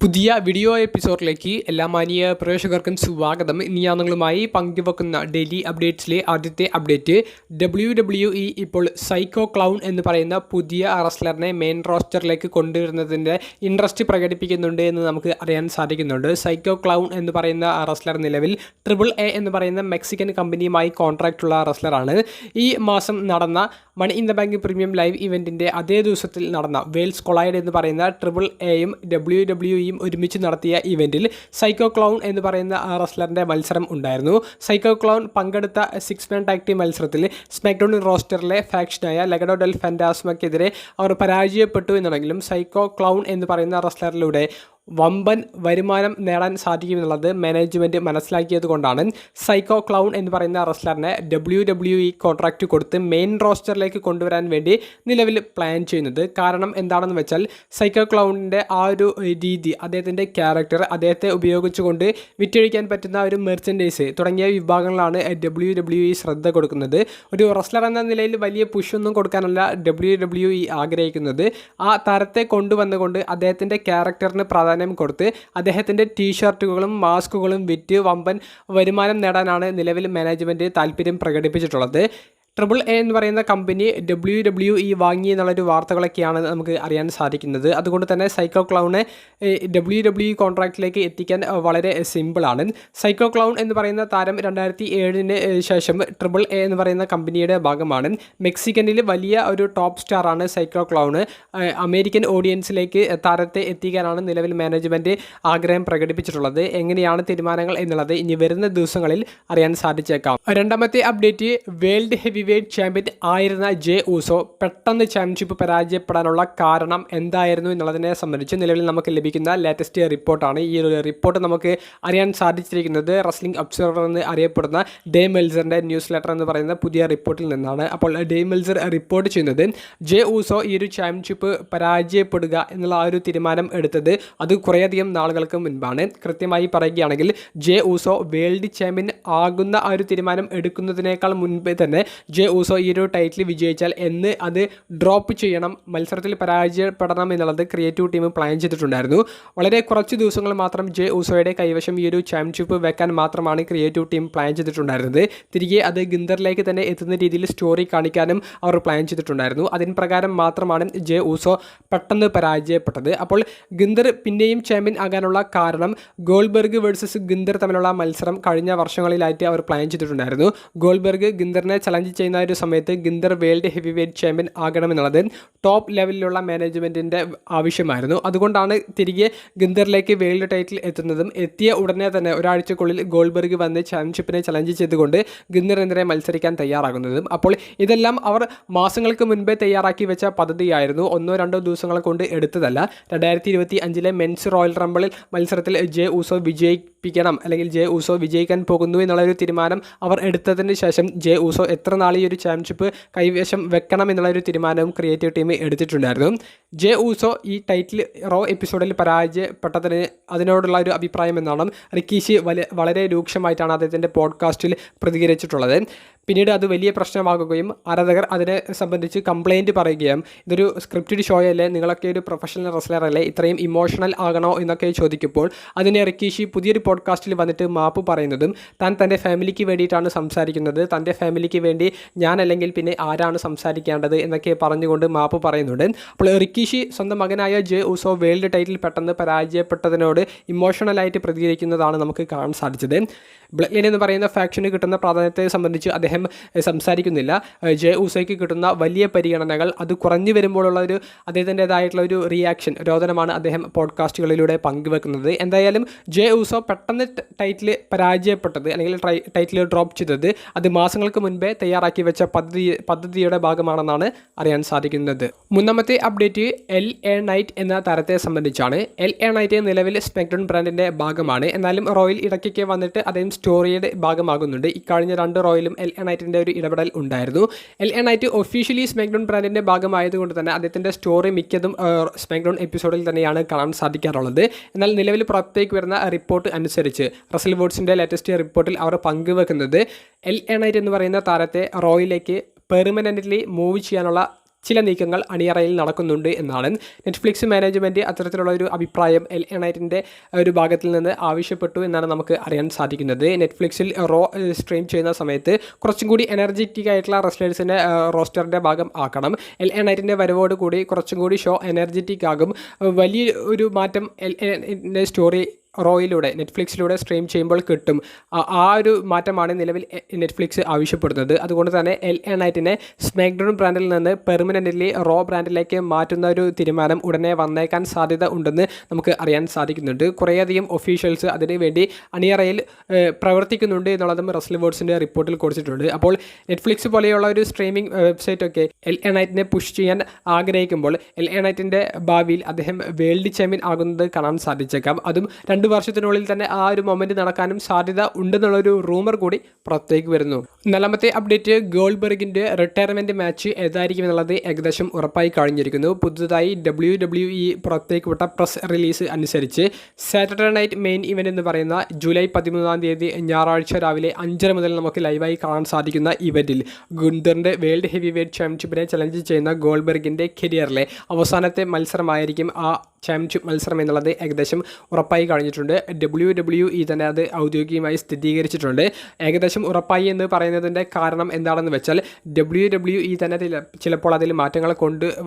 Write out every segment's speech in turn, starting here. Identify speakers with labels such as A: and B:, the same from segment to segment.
A: പുതിയ വീഡിയോ എപ്പിസോഡിലേക്ക് എല്ലാ മാന്യ പ്രേക്ഷകർക്കും സ്വാഗതം. ഇനി ഞാൻ നിങ്ങളുമായി പങ്കുവെക്കുന്ന ഡെയിലി അപ്ഡേറ്റ്സിലെ ആദ്യത്തെ അപ്ഡേറ്റ് WWE ഇപ്പോൾ സൈക്കോ ക്ലൗൺ എന്ന് പറയുന്ന പുതിയ റെസ്ലറിനെ മെയിൻ റോസ്റ്ററിലേക്ക് കൊണ്ടുവരുന്നതിൻ്റെ ഇൻട്രസ്റ്റ് പ്രകടിപ്പിക്കുന്നുണ്ട് എന്ന് നമുക്ക് അറിയാൻ സാധിക്കുന്നുണ്ട്. സൈക്കോ ക്ലൗൺ എന്ന് പറയുന്ന റെസ്ലർ നിലവിൽ AAA എന്ന് പറയുന്ന മെക്സിക്കൻ കമ്പനിയുമായി കോൺട്രാക്റ്റുള്ള റെസ്ലറാണ്. ഈ മാസം നടന്ന money in the bank premium live ഇവൻറ്റിൻ്റെ അതേ ദിവസത്തിൽ നടന്ന വേൾഡ്സ് കൊളൈഡ് എന്ന് പറയുന്ന AAAയും WWE ഒരുമിച്ച് നടത്തിയ ഇവൻറ്റിൽ സൈക്കോ ക്ലൗൺ എന്ന് പറയുന്ന റെസ്ലറിൻ്റെ മത്സരം ഉണ്ടായിരുന്നു. സൈക്കോ ക്ലൗൺ പങ്കെടുത്ത 6 മാൻ ടാഗ് ടീം മത്സരത്തിൽ സ്മാക്ഡൗൺ റോസ്റ്ററിലെ ഫാക്ഷനായ ലെഗഡോ ഡെൽ ഫാന്റാസ്മയ്ക്കെതിരെ അവർ പരാജയപ്പെട്ടു എന്നുണ്ടെങ്കിലും സൈക്കോ ക്ലൗൺ എന്ന് പറയുന്ന റെസ്ലറിലൂടെ വമ്പൻ വരുമാനം നേടാൻ സാധിക്കുമെന്നുള്ളത് മാനേജ്മെൻറ്റ് മനസ്സിലാക്കിയത് കൊണ്ടാണ് സൈക്കോ ക്ലൗൺ എന്ന് പറയുന്ന റെസ്ലറിനെ WWE കോൺട്രാക്റ്റ് കൊടുത്ത് മെയിൻ റോസ്റ്ററിലേക്ക് കൊണ്ടുവരാൻ വേണ്ടി നിലവിൽ പ്ലാൻ ചെയ്യുന്നത്. കാരണം എന്താണെന്ന് വെച്ചാൽ സൈക്കോ ക്ലൗണിൻ്റെ ആ ഒരു രീതി, അദ്ദേഹത്തിൻ്റെ ക്യാരക്ടർ, അദ്ദേഹത്തെ ഉപയോഗിച്ചുകൊണ്ട് വിറ്റഴിക്കാൻ പറ്റുന്ന ഒരു മെർച്ചൻഡൈസ് തുടങ്ങിയ വിഭാഗങ്ങളാണ് WWE ശ്രദ്ധ കൊടുക്കുന്നത്. ഒരു റെസ്ലർ എന്ന നിലയിൽ വലിയ പുഷൊന്നും കൊടുക്കാനല്ല WWE ആഗ്രഹിക്കുന്നത്. ആ താരത്തെ കൊണ്ടുവന്നുകൊണ്ട് അദ്ദേഹത്തിൻ്റെ ക്യാരക്ടറിന് പ്രാധാന്യം കൊടുത്ത് അദ്ദേഹത്തിൻ്റെ ടീഷർട്ടുകളും മാസ്കുകളും വിറ്റ് വമ്പൻ വരുമാനം നേടാനാണ് നിലവിൽ മാനേജ്മെൻറ്റ് താല്പര്യം പ്രകടിപ്പിച്ചിട്ടുള്ളത്. AAA എന്ന് പറയുന്ന കമ്പനി WWE വാങ്ങി എന്നുള്ളൊരു വാർത്തകളൊക്കെയാണ് നമുക്ക് അറിയാൻ സാധിക്കുന്നത്. അതുകൊണ്ട് തന്നെ സൈക്കോ ക്ലൗണെ WWE കോൺട്രാക്റ്റിലേക്ക് എത്തിക്കാൻ വളരെ സിമ്പിളാണ്. സൈക്കോ ക്ലൗൺ എന്ന് പറയുന്ന താരം 2007 ശേഷം AAA എന്ന് പറയുന്ന കമ്പനിയുടെ ഭാഗമാണ്. മെക്സിക്കനിൽ വലിയ ഒരു ടോപ്പ് സ്റ്റാറാണ് സൈക്കോ ക്ലൗണ്. അമേരിക്കൻ ഓഡിയൻസിലേക്ക് താരത്തെ എത്തിക്കാനാണ് നിലവിൽ മാനേജ്മെൻറ്റ് ആഗ്രഹം പ്രകടിപ്പിച്ചിട്ടുള്ളത്. എങ്ങനെയാണ് തീരുമാനങ്ങൾ എന്നുള്ളത് ഇനി വരുന്ന ദിവസങ്ങളിൽ അറിയാൻ സാധിച്ചേക്കാം. രണ്ടാമത്തെ update, world heavy weight champion ആയിരുന്ന ജെ ഊസോ പെട്ടെന്ന് ചാമ്പ്യൻഷിപ്പ് പരാജയപ്പെടാനുള്ള കാരണം എന്തായിരുന്നു എന്നുള്ളതിനെ സംബന്ധിച്ച് നിലവിൽ നമുക്ക് ലഭിക്കുന്ന ലേറ്റസ്റ്റ് റിപ്പോർട്ടാണ്. ഈ ഒരു റിപ്പോർട്ട് നമുക്ക് അറിയാൻ സാധിച്ചിരിക്കുന്നത് റെസ്ലിംഗ് ഒബ്സർവർ എന്ന് അറിയപ്പെടുന്ന ഡേ മെൽസറിൻ്റെ ന്യൂസ് ലെറ്റർ എന്ന് പറയുന്ന പുതിയ റിപ്പോർട്ടിൽ നിന്നാണ്. അപ്പോൾ ഡേ മെൽസർ റിപ്പോർട്ട് ചെയ്യുന്നത് ജെ ഊസോ ഈ ഒരു ചാമ്പ്യൻഷിപ്പ് പരാജയപ്പെടുക എന്നുള്ള ആ ഒരു തീരുമാനം എടുത്തത് അത് കുറേയധികം നാളുകൾക്ക് മുൻപാണ്. കൃത്യമായി പറയുകയാണെങ്കിൽ ജെ ഊസോ വേൾഡ് ചാമ്പ്യൻ ആകുന്ന ആ ഒരു തീരുമാനം എടുക്കുന്നതിനേക്കാൾ മുൻപേ തന്നെ ജെ ഊസോ ഈ ഒരു ടൈറ്റിൽ വിജയിച്ചാൽ എന്ന് അത് ഡ്രോപ്പ് ചെയ്യണം, മത്സരത്തിൽ പരാജയപ്പെടണം എന്നുള്ളത് ക്രിയേറ്റീവ് ടീം പ്ലാൻ ചെയ്തിട്ടുണ്ടായിരുന്നു. വളരെ കുറച്ച് ദിവസങ്ങൾ മാത്രം ജെ ഊസോയുടെ കൈവശം ഈ ഒരു ചാമ്പ്യൻഷിപ്പ് വെക്കാൻ മാത്രമാണ് ക്രിയേറ്റീവ് ടീം പ്ലാൻ ചെയ്തിട്ടുണ്ടായിരുന്നത്. തിരികെ അത് ഗിന്ദറിലേക്ക് തന്നെ എത്തുന്ന രീതിയിൽ സ്റ്റോറി കാണിക്കാനും അവർ പ്ലാൻ ചെയ്തിട്ടുണ്ടായിരുന്നു. അതിന് പ്രകാരം മാത്രമാണ് ജെ ഊസോ പെട്ടെന്ന് പരാജയപ്പെട്ടത്. അപ്പോൾ ഗിന്ദർ പിന്നെയും ചാമ്പ്യൻ ആകാനുള്ള കാരണം ഗോൾബെർഗ് വേഴ്സസ് ഗിന്ദർ തമ്മിലുള്ള മത്സരം കഴിഞ്ഞ വർഷങ്ങളിലായിട്ട് അവർ പ്ലാൻ ചെയ്തിട്ടുണ്ടായിരുന്നു. ഗോൾബെർഗ് ഗിന്ദറിനെ ചലഞ്ച് ചെയ്യുന്ന ഒരു സമയത്ത് Jinder world heavy weight champion ആകണമെന്നുള്ളത് ടോപ്പ് ലെവലിലുള്ള മാനേജ്മെൻറ്റിൻ്റെ ആവശ്യമായിരുന്നു. അതുകൊണ്ടാണ് തിരികെ ഗിന്ദറിലേക്ക് വേൾഡ് ടൈറ്റിൽ എത്തുന്നതും എത്തിയ ഉടനെ തന്നെ ഒരാഴ്ചക്കുള്ളിൽ ഗോൾബെർഗ് വന്ന് ചാമ്പ്യൻഷിപ്പിനെ ചലഞ്ച് ചെയ്തുകൊണ്ട് ഗിന്ദറിനെതിരെ മത്സരിക്കാൻ തയ്യാറാകുന്നതും. അപ്പോൾ ഇതെല്ലാം അവർ മാസങ്ങൾക്ക് മുൻപേ തയ്യാറാക്കി വെച്ച പദ്ധതിയായിരുന്നു, 1-2 ദിവസങ്ങൾ കൊണ്ട് എടുത്തതല്ല. 2025 മെൻസ് റോയൽ റംബിളിൽ മത്സരത്തിൽ ജെ ഊസോ വിജയിപ്പിക്കണം അല്ലെങ്കിൽ ജെ ഊസോ വിജയിക്കാൻ പോകുന്നു എന്നുള്ളൊരു തീരുമാനം അവർ എടുത്തതിന് ശേഷം ജെ ഊസോ എത്ര നാൾ ഈ ഒരു ചാമ്പ്യൻഷിപ്പ് കൈവശം വെക്കണം എന്നുള്ളൊരു തീരുമാനവും ക്രിയേറ്റീവ് ടീം എടുത്തിട്ടുണ്ടായിരുന്നു. ജെ ഊസോ ഈ ടൈറ്റിൽ റോ എപ്പിസോഡിൽ പരാജയപ്പെട്ടതിന് അതിനോടുള്ള ഒരു അഭിപ്രായം എന്നാണ് റിക്കീഷി വളരെ രൂക്ഷമായിട്ടാണ് അദ്ദേഹത്തിൻ്റെ പോഡ്കാസ്റ്റിൽ പ്രതികരിച്ചിട്ടുള്ളത്. പിന്നീട് അത് വലിയ പ്രശ്നമാകുകയും ആരാധകർ അതിനെ സംബന്ധിച്ച് കംപ്ലയിൻറ്റ് പറയുകയും ഇതൊരു സ്ക്രിപ്റ്റഡ് ഷോ അല്ലേ, നിങ്ങളൊക്കെ ഒരു പ്രൊഫഷണൽ റെസ്ലർ അല്ലേ, ഇത്രയും ഇമോഷണൽ ആകണോ എന്നൊക്കെ ചോദിക്കുമ്പോൾ അതിനെ റിക്കീഷി പുതിയൊരു പോഡ്കാസ്റ്റിൽ വന്നിട്ട് മാപ്പ് പറയുന്നതും താൻ തൻ്റെ ഫാമിലിക്ക് വേണ്ടിയിട്ടാണ് സംസാരിക്കുന്നത്, തൻ്റെ ഫാമിലിക്ക് വേണ്ടി ഞാൻ അല്ലെങ്കിൽ പിന്നെ ആരാണ് സംസാരിക്കേണ്ടത് എന്നൊക്കെ പറഞ്ഞുകൊണ്ട് മാപ്പ് പറയുന്നുണ്ട്. അപ്പോൾ റിക്കീഷി സ്വന്തം മകനായ ജെ ഊസോ വേൾഡ് ടൈറ്റിൽ പെട്ടെന്ന് പരാജയപ്പെട്ടതിനോട് ഇമോഷണലായിട്ട് പ്രതികരിക്കുന്നതാണ് നമുക്ക് കാണാൻ സാധിച്ചത്. ബ്ലഡ് ലൈൻ എന്ന് പറയുന്ന ഫാക്ഷന് കിട്ടുന്ന പ്രാധാന്യത്തെ സംബന്ധിച്ച് അദ്ദേഹം സംസാരിക്കുന്നില്ല. ജെ ഊസോയ്ക്ക് കിട്ടുന്ന വലിയ പരിഗണനകൾ അത് കുറഞ്ഞു വരുമ്പോഴുള്ള ഒരു അദ്ദേഹത്തിൻ്റെതായിട്ടുള്ള ഒരു റിയാക്ഷൻ, രോദനമാണ് അദ്ദേഹം പോഡ്കാസ്റ്റുകളിലൂടെ പങ്കുവെക്കുന്നത്. എന്തായാലും ജെ ഊസോ പെട്ടെന്ന് ടൈറ്റിൽ പരാജയപ്പെട്ടത് അല്ലെങ്കിൽ ടൈറ്റിൽ ഡ്രോപ്പ് ചെയ്തത് അത് മാസങ്ങൾക്ക് മുൻപേ തയ്യാറാക്കി വെച്ച പദ്ധതിയുടെ ഭാഗമാണെന്നാണ് അറിയാൻ സാധിക്കുന്നത്. മൂന്നാമത്തെ അപ്ഡേറ്റ് LA നൈറ്റ് എന്ന താരത്തെ സംബന്ധിച്ചാണ്. LA നൈറ്റ് നിലവിൽ സ്മാക്ഡൗൺ ബ്രാൻഡിൻ്റെ ഭാഗമാണ്. എന്നാലും റോയിൽ ഇടയ്ക്കൊക്കെ വന്നിട്ട് അദ്ദേഹം സ്റ്റോറിയുടെ ഭാഗമാകുന്നുണ്ട്. ഇക്കഴിഞ്ഞ 2 റോയിലും LA നൈറ്റിൻ്റെ ഒരു ഇടപെടൽ ഉണ്ടായിരുന്നു. LA നൈറ്റ് ഒഫീഷ്യലി സ്മാക്ഡൗൺ ബ്രാൻഡിൻ്റെ ഭാഗമായതുകൊണ്ട് തന്നെ അദ്ദേഹത്തിൻ്റെ സ്റ്റോറി മിക്കതും സ്മാക്ഡൗൺ എപ്പിസോഡിൽ തന്നെയാണ് കാണാൻ സാധിക്കാറുള്ളത്. എന്നാൽ നിലവിൽ പുറത്തേക്ക് വരുന്ന റിപ്പോർട്ട് അനുസരിച്ച് റസൽ വോട്സിൻ്റെ ലേറ്റസ്റ്റ് റിപ്പോർട്ടിൽ അവർ പങ്കുവെക്കുന്നത് LA നൈറ്റ് എന്ന് പറയുന്ന താരത്തെ റോയിലേക്ക് പെർമനൻ്റ്ലി മൂവ് ചെയ്യാനുള്ള ചില നീക്കങ്ങൾ അണിയറയിൽ നടക്കുന്നുണ്ട് എന്നാണ്. നെറ്റ്ഫ്ലിക്സ് മാനേജ്മെൻറ്റ് അത്തരത്തിലുള്ള ഒരു അഭിപ്രായം LA നൈറ്റിൻ്റെ ഒരു ഭാഗത്തിൽ നിന്ന് ആവശ്യപ്പെട്ടു എന്നാണ് നമുക്ക് അറിയാൻ സാധിക്കുന്നത്. നെറ്റ്ഫ്ലിക്സിൽ റോ സ്ട്രീം ചെയ്യുന്ന സമയത്ത് കുറച്ചും കൂടി എനർജറ്റിക് ആയിട്ടുള്ള റെസ്ലേഴ്സിനെ റോസ്റ്ററിൻ്റെ ഭാഗം ആക്കണം. LA നൈറ്റിൻ്റെ വരവോട് കൂടി കുറച്ചും കൂടി ഷോ എനർജറ്റിക് ആകും. വലിയ ഒരു മാറ്റം LA സ്റ്റോറി റോയിലൂടെ നെറ്റ്ഫ്ലിക്സിലൂടെ സ്ട്രീം ചെയ്യുമ്പോൾ കിട്ടും. ആ ഒരു മാറ്റമാണ് നിലവിൽ നെറ്റ്ഫ്ലിക്സ് ആവശ്യപ്പെടുന്നത്. അതുകൊണ്ട് തന്നെ LA നൈറ്റിനെ സ്മാക്ഡൗൺ ബ്രാൻഡിൽ നിന്ന് പെർമനൻ്റ്ലി റോ ബ്രാൻഡിലേക്ക് മാറ്റുന്ന ഒരു തീരുമാനം ഉടനെ വന്നേക്കാൻ സാധ്യത ഉണ്ടെന്ന് നമുക്ക് അറിയാൻ സാധിക്കുന്നുണ്ട്. കുറേയധികം ഒഫീഷ്യൽസ് അതിനുവേണ്ടി അണിയറയിൽ പ്രവർത്തിക്കുന്നുണ്ട് എന്നുള്ളതും റെസ്ലിവേഴ്സിൻ്റെ റിപ്പോർട്ടിൽ കൊടുത്തിട്ടുണ്ട്. അപ്പോൾ നെറ്റ്ഫ്ലിക്സ് പോലെയുള്ള ഒരു സ്ട്രീമിംഗ് വെബ്സൈറ്റൊക്കെ LA നൈറ്റിനെ പുഷ് ചെയ്യാൻ ആഗ്രഹിക്കുമ്പോൾ LA നൈറ്റിൻ്റെ ഭാവിയിൽ അദ്ദേഹം വേൾഡ് ചാമ്പ്യൻ ആകുന്നത് കാണാൻ സാധിച്ചേക്കാം. അതും 2 വർഷത്തിനുള്ളിൽ തന്നെ ആ ഒരു മൊമെൻറ്റ് നടക്കാനും സാധ്യത ഉണ്ടെന്നുള്ളൊരു റൂമർ കൂടി പുറത്തേക്ക് വരുന്നു. 4ാമത്തെ അപ്ഡേറ്റ്, ഗോൾബർഗിൻ്റെ റിട്ടയർമെൻറ്റ് മാച്ച് ഏതായിരിക്കും എന്നുള്ളത് ഏകദേശം ഉറപ്പായി കഴിഞ്ഞിരിക്കുന്നു. പുതുതായി WWE പുറത്തേക്ക് വിട്ട പ്രസ് റിലീസ് അനുസരിച്ച് സാറ്റർഡേ നൈറ്റ് മെയിൻ ഇവൻ്റ് എന്ന് പറയുന്ന ജൂലൈ 13-ാം തീയതി ഞായറാഴ്ച രാവിലെ 5:30 മുതൽ നമുക്ക് ലൈവായി കാണാൻ സാധിക്കുന്ന ഇവൻറ്റിൽ ഗുന്തറിൻ്റെ വേൾഡ് ഹെവി വെയ്റ്റ് ചാമ്പ്യൻഷിപ്പിനെ ചലഞ്ച് ചെയ്യുന്ന ഗോൾബർഗിൻ്റെ കരിയറിലെ അവസാനത്തെ മത്സരമായിരിക്കും ആ ചാമ്പ്യൻഷിപ്പ് മത്സരം എന്നുള്ളത് ഏകദേശം ഉറപ്പായി കഴിഞ്ഞിട്ടുണ്ട്. WWE തന്നെ അത് ഔദ്യോഗികമായി സ്ഥിരീകരിച്ചിട്ടുണ്ട്. ഏകദേശം ഉറപ്പായി എന്ന് പറയുന്നതിൻ്റെ കാരണം എന്താണെന്ന് വെച്ചാൽ WWE തന്നെ ചിലപ്പോൾ അതിൽ മാറ്റങ്ങൾ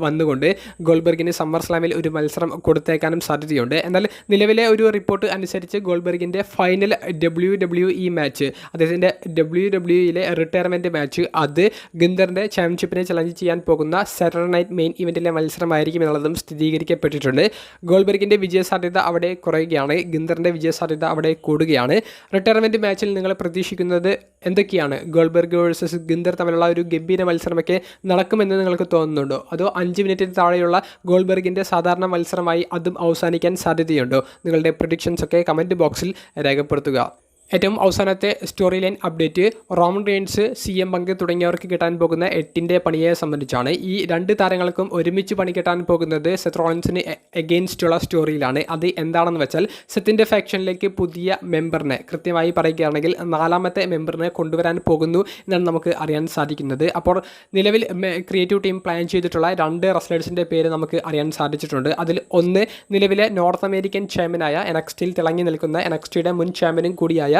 A: വന്നുകൊണ്ട് ഗോൾബർഗിന് സമ്മർ സ്ലാമിൽ ഒരു മത്സരം കൊടുത്തേക്കാനും സാധ്യതയുണ്ട്. എന്നാൽ നിലവിലെ ഒരു റിപ്പോർട്ട് അനുസരിച്ച് ഗോൾബർഗിൻ്റെ ഫൈനൽ WWE മാച്ച്, അദ്ദേഹത്തിൻ്റെ WWEയിലെ റിട്ടയർമെൻറ്റ് മാച്ച്, അത് ഗുന്തറിൻ്റെ ചാമ്പ്യൻഷിപ്പിനെ ചലഞ്ച് ചെയ്യാൻ പോകുന്ന സാറ്റർഡേ നൈറ്റ് മെയിൻ ഇവൻറ്റിലെ മത്സരമായിരിക്കും എന്നുള്ളതും സ്ഥിരീകരിക്കപ്പെട്ടിട്ടുണ്ട്. ഗോൾബർഗിൻ്റെ വിജയസാധ്യത അവിടെ കുറയുകയാണ്, ഗുന്തറിൻ്റെ വിജയസാധ്യത അവിടെ കൂടുകയാണ്. റിട്ടയർമെൻറ്റ് മാച്ചിൽ നിങ്ങൾ പ്രതീക്ഷിക്കുന്നത് എന്തൊക്കെയാണ്? ഗോൾബർഗ് വേഴ്സസ് ഗുന്തർ തമ്മിലുള്ള ഒരു ഗംഭീര മത്സരമൊക്കെ നടക്കുമെന്ന് നിങ്ങൾക്ക് തോന്നുന്നുണ്ടോ? അതോ 5 മിനിറ്റിന് താഴെയുള്ള ഗോൾബർഗിൻ്റെ സാധാരണ മത്സരമായി അതും അവസാനിക്കാൻ സാധ്യതയുണ്ടോ? നിങ്ങളുടെ പ്രഡിക്ഷൻസ് ഒക്കെ കമൻറ്റ് ബോക്സിൽ രേഖപ്പെടുത്തുക. ഏറ്റവും അവസാനത്തെ story line update, Roman Reigns, CM Punk തുടങ്ങിയവർക്ക് കിട്ടാൻ പോകുന്ന 8ൻ്റെ പണിയെ സംബന്ധിച്ചാണ്. ഈ 2 താരങ്ങൾക്കും ഒരുമിച്ച് പണി കിട്ടാൻ പോകുന്നത് സെത്ത് റോളിൻസിന് എഗെയിൻസ്റ്റുള്ള സ്റ്റോറിയിലാണ്. അത് എന്താണെന്ന് വെച്ചാൽ സെത്തിൻ്റെ ഫാക്ഷനിലേക്ക് പുതിയ മെമ്പറിനെ, കൃത്യമായി പറയുകയാണെങ്കിൽ 4ാമത്തെ മെമ്പറിനെ കൊണ്ടുവരാൻ പോകുന്നു എന്നാണ് നമുക്ക് അറിയാൻ സാധിക്കുന്നത്. അപ്പോൾ നിലവിൽ ക്രിയേറ്റീവ് ടീം പ്ലാൻ ചെയ്തിട്ടുള്ള 2 റെസ്ലേഴ്സിൻ്റെ പേര് നമുക്ക് അറിയാൻ സാധിച്ചിട്ടുണ്ട്. അതിൽ ഒന്ന് നിലവിലെ നോർത്ത് അമേരിക്കൻ ചാമ്പ്യനായ NXTയിൽ തിളങ്ങി നിൽക്കുന്ന NXTയുടെ മുൻ ചാമ്പ്യനും കൂടിയായ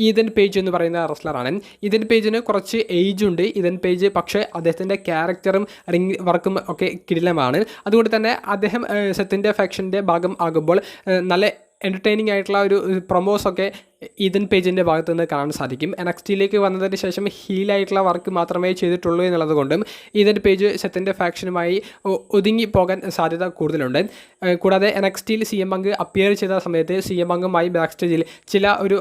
A: ഈതൻ പേജ് എന്ന് പറയുന്ന റെസ്ലറാണ്. ഈതൻ പേജിന് കുറച്ച് ഏജ് ഉണ്ട്. ഈതൻ പേജ് പക്ഷേ അദ്ദേഹത്തിൻ്റെ ക്യാരക്ടറും റിംഗ് വർക്കും ഒക്കെ കിടിലമാണ്. അതുകൊണ്ട് തന്നെ അദ്ദേഹം സെത്തിൻ്റെ ഫാക്ഷൻ്റെ ഭാഗം ആകുമ്പോൾ നല്ല എൻ്റർടൈനിങ് ആയിട്ടുള്ള ഒരു പ്രൊമോസൊക്കെ ഈതൻ പേജിൻ്റെ ഭാഗത്ത് നിന്ന് കാണാൻ സാധിക്കും. NXTയിലേക്ക് വന്നതിന് ശേഷം ഹീലായിട്ടുള്ള വർക്ക് മാത്രമേ ചെയ്തിട്ടുള്ളൂ എന്നുള്ളത് കൊണ്ടും ഈതൻ പേജ് സെത്തിൻ്റെ ഫാക്ഷനുമായി ഒതുങ്ങി പോകാൻ സാധ്യത കൂടുതലുണ്ട്. കൂടാതെ NXTയിൽ CM പങ്ക് അപ്പിയർ ചെയ്ത സമയത്ത് CM പങ്കുമായി ബാക്ക് സ്റ്റേജിൽ ചില ഒരു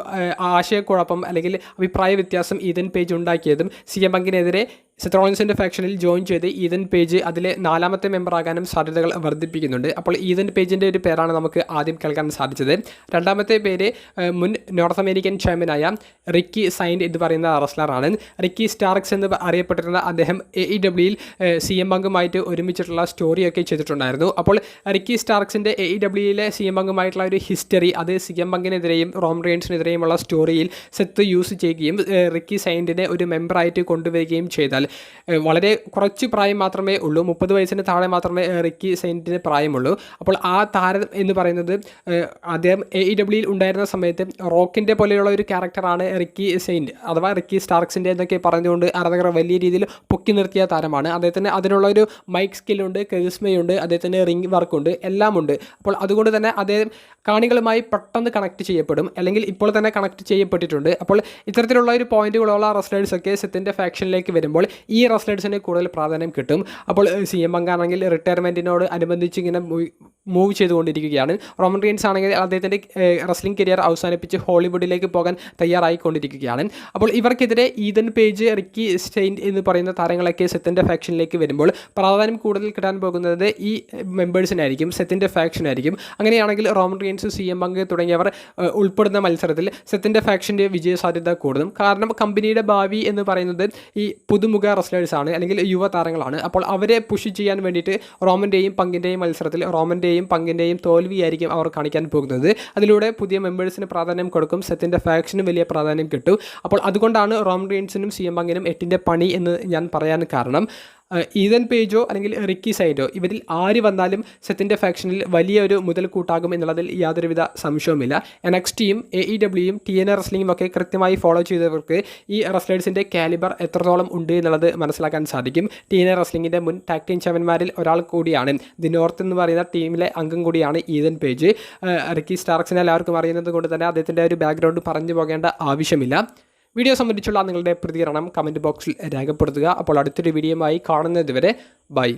A: ആശയക്കുഴപ്പം അല്ലെങ്കിൽ അഭിപ്രായ വ്യത്യാസം ഈതൻ പേജ് ഉണ്ടാക്കിയതും CM പങ്കിനെതിരെ സെത്ത് റോളിൻസിൻ്റെ ഫാക്ഷനിൽ ജോയിൻ ചെയ്ത് ഈതൻ പേജ് അതിലെ 4ാമത്തെ മെമ്പറാകാനും സാധ്യതകൾ വർദ്ധിപ്പിക്കുന്നുണ്ട്. അപ്പോൾ ഈതൻ പേജിൻ്റെ ഒരു പേരാണ് നമുക്ക് ആദ്യം കേൾക്കാൻ സാധിച്ചത്. 2ാമത്തെ പേര് മുൻ നോർത്ത് അമേരിക്കൻ ചാമ്പ്യനായ റിക്കി സൈൻഡ് എന്ന് പറയുന്ന റെസ്ലറാണ്. റിക്കി സ്റ്റാർക്സ് എന്ന് അറിയപ്പെട്ടിരുന്ന അദ്ദേഹം AEWയിൽ CM പങ്കുമായിട്ട് ഒരുമിച്ചിട്ടുള്ള സ്റ്റോറിയൊക്കെ ചെയ്തിട്ടുണ്ടായിരുന്നു. അപ്പോൾ റിക്കി സ്റ്റാർക്സിൻ്റെ AEWയിലെ CM പങ്കുമായിട്ടുള്ള ഒരു ഹിസ്റ്ററി, അത് CM പങ്കിനെതിരെയും റോമൻ റെയിൻസിനെതിരെയുമുള്ള സ്റ്റോറിയിൽ സെത്ത് യൂസ് ചെയ്യുകയും റിക്കി സൈൻഡിനെ ഒരു മെമ്പറായിട്ട് കൊണ്ടുവരികയും ചെയ്താൽ വളരെ കുറച്ച് പ്രായം മാത്രമേ ഉള്ളൂ, 30 വയസ്സിന് താഴെ മാത്രമേ റിക്കി സൈൻഡിന് പ്രായമുള്ളൂ. അപ്പോൾ ആ താരം എന്ന് പറയുന്നത് അദ്ദേഹം AEWയിൽ ഉണ്ടായിരുന്ന സമയത്ത് റോക്കിൻ്റെ പോലെയുള്ള ഒരു ക്യാരക്ടറാണ് റിക്കി സെയിൻറ്റ് അഥവാ റിക്കി സ്റ്റാർക്സിൻ്റെ എന്നൊക്കെ പറഞ്ഞുകൊണ്ട് ആരാധകർ വലിയ രീതിയിൽ പൊക്കി നിർത്തിയ താരമാണ്. അദ്ദേഹത്തിന് അതിനുള്ള ഒരു മൈക്ക് സ്കില്ലുണ്ട്, കെറിസ്മയുണ്ട്, അദ്ദേഹത്തിന് റിംഗ് വർക്കുണ്ട്, എല്ലാം ഉണ്ട്. അപ്പോൾ അതുകൊണ്ട് തന്നെ അദ്ദേഹം കാണികളുമായി പെട്ടെന്ന് കണക്ട് ചെയ്യപ്പെടും, അല്ലെങ്കിൽ ഇപ്പോൾ തന്നെ കണക്ട് ചെയ്യപ്പെട്ടിട്ടുണ്ട്. അപ്പോൾ ഇത്തരത്തിലുള്ള ഒരു പോയിന്റുകളുള്ള റെസ്ലേഴ്സൊക്കെ സെത്തിൻ്റെ ഫാക്ഷനിലേക്ക് വരുമ്പോൾ ഈ റെസ്ലേഴ്സിന് കൂടുതൽ പ്രാധാന്യം കിട്ടും. അപ്പോൾ CM പങ്ക് ആണെങ്കിൽ റിട്ടയർമെൻറ്റിനോട് അനുബന്ധിച്ച് ഇങ്ങനെ മൂവ് ചെയ്തുകൊണ്ടിരിക്കുകയാണ്. റോമൻ റെയിൻസ് ആണെങ്കിൽ അദ്ദേഹത്തിൻ്റെ റെസ്ലിംഗ് കരിയർ അവസാനിപ്പിച്ച് ഹോളിവുഡിലേക്ക് പോകാൻ തയ്യാറായിക്കൊണ്ടിരിക്കുകയാണ്. അപ്പോൾ ഇവർക്കെതിരെ ഈതൻ പേജ്, റിക്കി സ്റ്റെയിൻറ്റ് എന്ന് പറയുന്ന താരങ്ങളൊക്കെ സെത്തിൻ്റെ ഫാക്ഷനിലേക്ക് വരുമ്പോൾ പ്രാധാന്യം കൂടുതൽ കിട്ടാൻ പോകുന്നത് ഈ മെമ്പേഴ്സിനായിരിക്കും, സെത്തിൻ്റെ ഫാക്ഷനായിരിക്കും. അങ്ങനെയാണെങ്കിൽ റോമൻ റെയിൻസ്, CM പങ്ക് തുടങ്ങിയവർ ഉൾപ്പെടുന്ന മത്സരത്തിൽ സെത്തിൻ്റെ ഫാക്ഷൻ്റെ വിജയസാധ്യത കൂടും. കാരണം കമ്പനിയുടെ ഭാവി എന്ന് പറയുന്നത് ഈ പുതുമുഖ റെസ്ലേഴ്സാണ്, അല്ലെങ്കിൽ യുവ താരങ്ങളാണ്. അപ്പോൾ അവരെ പുഷ് ചെയ്യാൻ വേണ്ടിയിട്ട് റോമൻ്റെയും പങ്കിൻ്റെയും മത്സരത്തിൽ റോമൻ്റെയും പങ്കിൻ്റെയും തോൽവിയായിരിക്കും അവർ കാണിക്കാൻ പോകുന്നത്. അതിലൂടെ പുതിയ മെമ്പേഴ്സിന് പ്രാധാന്യം കൊടുക്കും, സെത്തിൻ്റെ ഫാക്ഷനും വലിയ പ്രാധാന്യം കിട്ടും. അപ്പോൾ അതുകൊണ്ടാണ് റോമൻ റെയിൻസിനും CM പങ്കിനും 8ൻ്റെ പണി എന്ന് ഞാൻ പറയാൻ കാരണം. ഈതൻ പേജോ അല്ലെങ്കിൽ റിക്കി സൈഡോ ഇവരിൽ ആര് വന്നാലും സെത്തിൻ്റെ ഫാക്ഷനിൽ വലിയൊരു മുതൽക്കൂട്ടാകും എന്നുള്ളതിൽ യാതൊരുവിധ സംശയവുമില്ല. NXTയും AEWയും TNA റെസ്ലിംഗും ഒക്കെ കൃത്യമായി ഫോളോ ചെയ്തവർക്ക് ഈ റെസ്ലേഴ്സിൻ്റെ കാലിബർ എത്രത്തോളം ഉണ്ട് എന്നുള്ളത് മനസ്സിലാക്കാൻ സാധിക്കും. TNA റെസ്ലിംഗിൻ്റെ മുൻ ടാഗ് ടീം ചാമ്പ്യന്മാരിൽ ഒരാൾ കൂടിയാണ്, ദി നോർത്ത് എന്ന് പറയുന്ന ടീമിലെ അംഗം കൂടിയാണ് ഈതൻ പേജ്. റിക്കി സ്റ്റാർക്സിനെ എല്ലാവർക്കും അറിയുന്നത് കൊണ്ട് തന്നെ അദ്ദേഹത്തിൻ്റെ ഒരു ബാക്ക്ഗ്രൗണ്ട് പറഞ്ഞു പോകേണ്ട ആവശ്യമില്ല. വീഡിയോ സംബന്ധിച്ചുള്ള നിങ്ങളുടെ പ്രതികരണം കമൻറ്റ് ബോക്സിൽ രേഖപ്പെടുത്തുക. അപ്പോൾ അടുത്തൊരു വീഡിയോയുമായി കാണുന്നതുവരെ ബൈ.